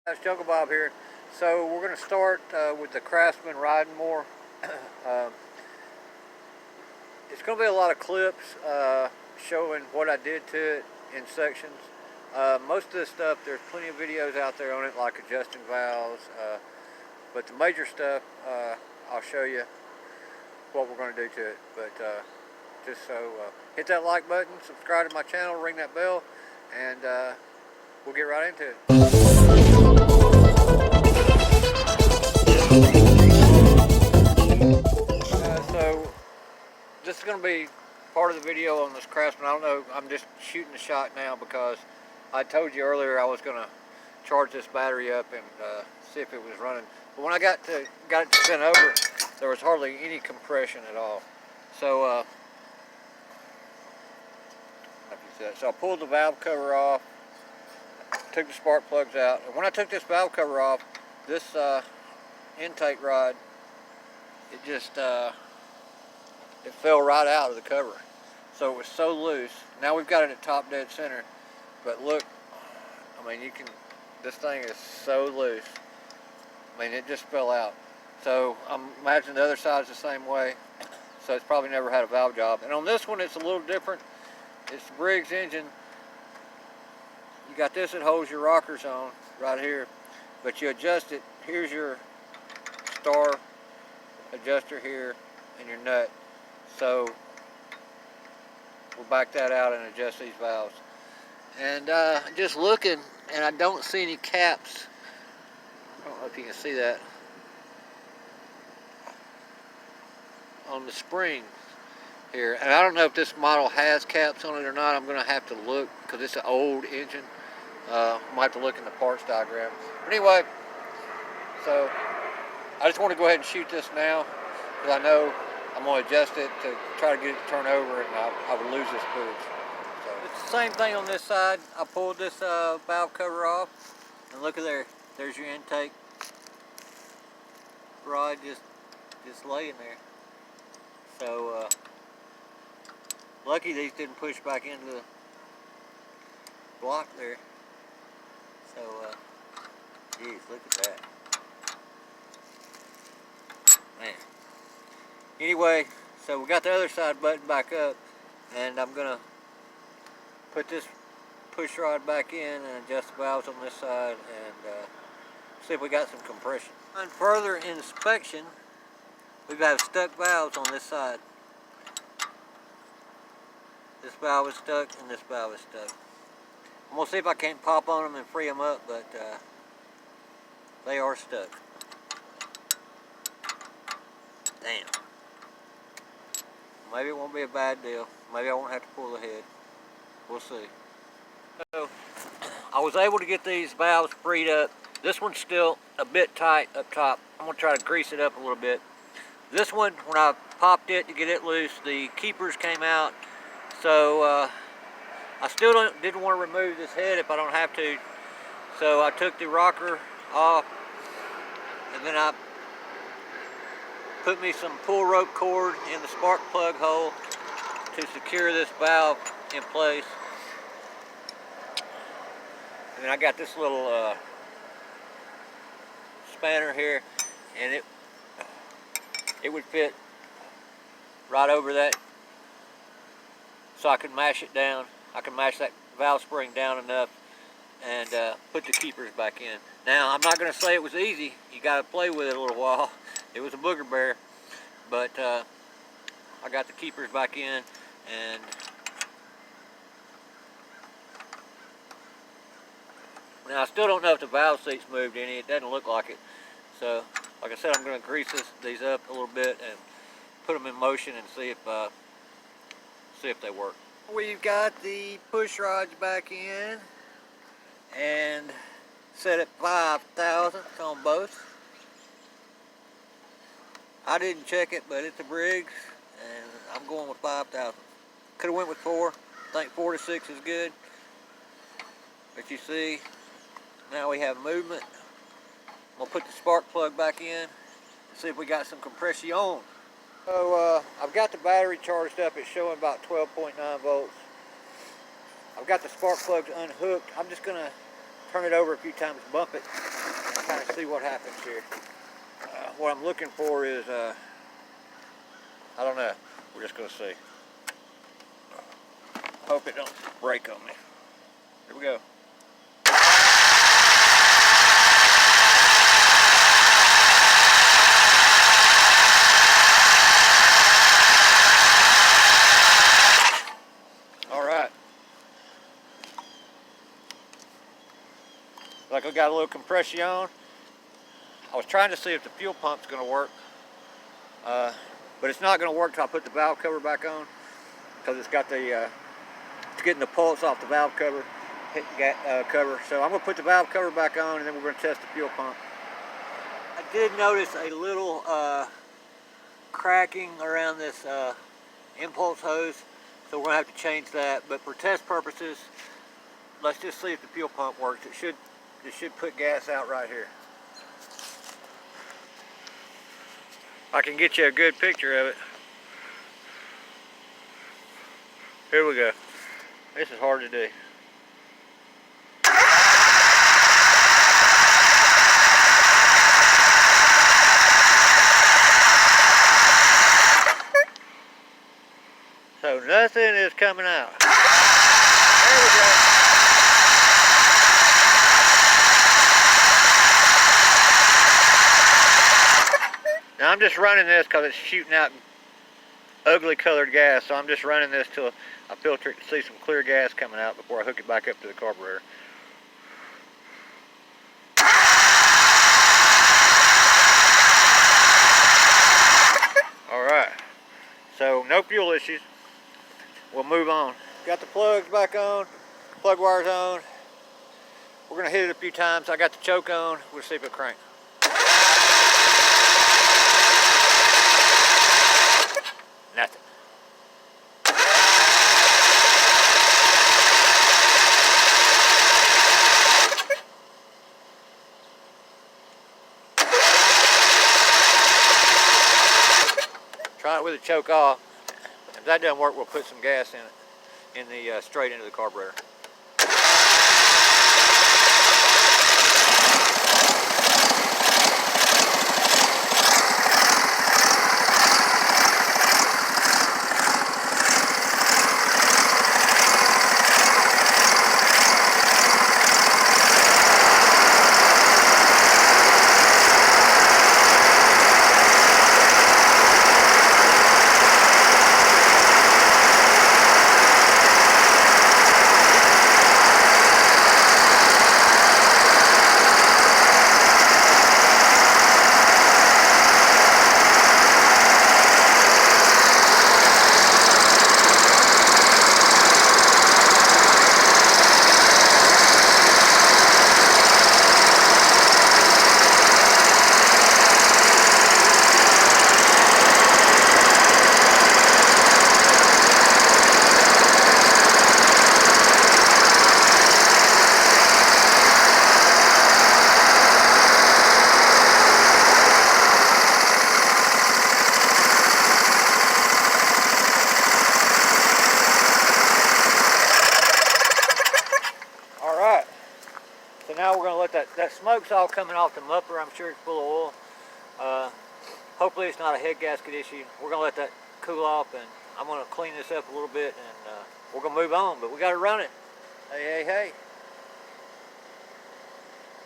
It's Jungle Bob here. So we're going to start with the Craftsman riding mower. um, it's going to be a lot of clips showing what I did to it in sections. Most of this stuff, there's plenty of videos out there on it, like adjusting valves. But the major stuff, I'll show you what we're going to do to it. But just so hit that like button, subscribe to my channel, ring that bell, and we'll get right into it. So this is going to be part of the video on this Craftsman. I don't know, I'm just shooting the shot now because I told you earlier I was going to charge this battery up and see if it was running. But when I got it to spin over, there was hardly any compression at all. So I pulled the valve cover off, took the spark plugs out, and when I took this valve cover off, this intake rod, it just it fell right out of the cover. So it was so loose. Now we've got it at top dead center, but look, I mean, this thing is so loose. I mean, it just fell out. So I'm imagining the other side's the same way. So it's probably never had a valve job. And on this one, it's a little different. It's the Briggs engine. You got this that holds your rockers on right here, but you adjust it. Here's your star adjuster here and your nut. So we'll back that out and adjust these valves. And just looking, and I don't see any caps. I don't know if you can see that on the spring here. And I don't know if this model has caps on it or not. I'm going to have to look because it's an old engine. Might have to look in the parts diagram. But anyway, so I just want to go ahead and shoot this now because I know I'm going to adjust it to try to get it to turn over, and I would lose this footage. So it's the same thing on this side. I pulled this valve cover off, and look at there. There's your intake rod just laying there. So lucky these didn't push back into the block there. So geez, look at that. Man. Anyway, so we got the other side button back up, and I'm gonna put this push rod back in and adjust the valves on this side and see if we got some compression. On further inspection, we have stuck valves on this side. This valve is stuck and this valve is stuck. I'm gonna see if I can't pop on them and free them up, but they are stuck. Damn. Maybe it won't be a bad deal. Maybe I won't have to pull the head. We'll see. So, I was able to get these valves freed up. This one's still a bit tight up top. I'm going to try to grease it up a little bit. This one, when I popped it to get it loose, the keepers came out. So, I still didn't want to remove this head if I don't have to. So, I took the rocker off, and then I put me some pull rope cord in the spark plug hole to secure this valve in place. And then I got this little spanner here, and it would fit right over that, so I can mash it down. I can mash that valve spring down enough and put the keepers back in. Now, I'm not going to say it was easy. You got to play with it a little while. It was a booger bear, but I got the keepers back in, and now I still don't know if the valve seats moved any. It doesn't look like it. So, like I said, I'm going to grease these up a little bit and put them in motion and see if they work. We've got the push rods back in and set at 5,000 on both. I didn't check it, but it's a Briggs, and I'm going with 5,000. Could have went with 4. I think 4 to 6 is good. But you see, now we have movement. I'm gonna put the spark plug back in and see if we got some compression. So I've got the battery charged up. It's showing about 12.9 volts. I've got the spark plugs unhooked. I'm just gonna turn it over a few times, bump it, and kind of see what happens here. What I'm looking for is, I don't know. We're just going to see. Hope it don't break on me. Here we go. Like I got a little compression on. I was trying to see if the fuel pump's going to work, but it's not going to work until I put the valve cover back on, because it's got the it's getting the pulse off the valve cover. So I'm going to put the valve cover back on, and then we're going to test the fuel pump. I did notice a little cracking around this impulse hose, so we're going to have to change that. But for test purposes, let's just see if the fuel pump works. It should put gas out right here. I can get you a good picture of it. Here we go. This is hard to do. So nothing is coming out. There we go. Now I'm just running this because it's shooting out ugly colored gas, so I'm just running this till I filter it to see some clear gas coming out before I hook it back up to the carburetor. Alright, so no fuel issues. We'll move on. Got the plugs back on, plug wires on. We're going to hit it a few times. I got the choke on. We'll see if it cranks. Nothing. Try it with the choke off. If that doesn't work, we'll put some gas in it, straight into the carburetor. Now we're going to let that smoke's all coming off the muffler. I'm sure it's full of oil. Hopefully it's not a head gasket issue. We're going to let that cool off, and I'm going to clean this up a little bit, and we're going to move on. But we got to run it. Hey, hey, hey.